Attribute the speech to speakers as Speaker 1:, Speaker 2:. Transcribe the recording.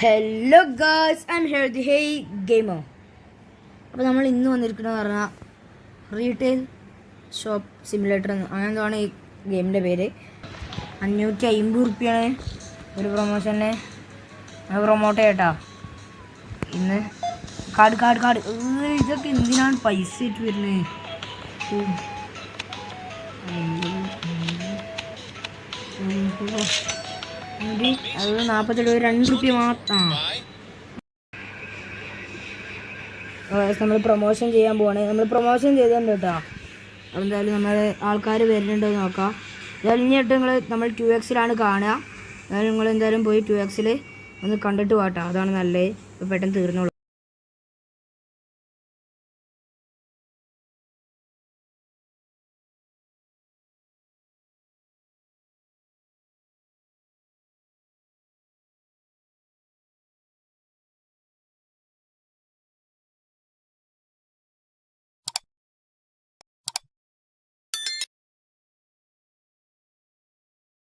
Speaker 1: Hello girls, I am here the hey gamer. അപ്പോൾ നമ്മൾ ഇന്ന് വന്നിരിക്കുന്നത് പറഞ്ഞാൽ റീറ്റെയിൽ ഷോപ്പ് സിമുലേറ്റർ അങ്ങനെന്താണ് ഈ ഗെയിമിൻ്റെ പേര്. 550 റുപ്യാണ് ഒരു പ്രൊമോഷനെ പ്രൊമോട്ട് ചെയ്യട്ടാ. ഇന്ന് കാർഡ് ഇതൊക്കെ എന്തിനാണ് പൈസ ഇട്ട് വരുന്നത്? അത് 47 2 റുപ്യ മാത്രം. നമ്മൾ പ്രൊമോഷൻ ചെയ്യാൻ പോവാണ്. നമ്മൾ പ്രൊമോഷൻ ചെയ്തിട്ടുണ്ട് കേട്ടോ. എന്തായാലും നമ്മൾ ആൾക്കാർ വരുന്നുണ്ടോ നോക്കാം. എന്തായാലും ഇനിയിട്ട് നമ്മൾ 2x കാണുക. എന്തായാലും നിങ്ങൾ എന്തായാലും പോയി 2x ഒന്ന് കണ്ടിട്ട് പോകട്ടോ. അതാണ് നല്ലത്. പെട്ടെന്ന് തീർന്നോളൂ.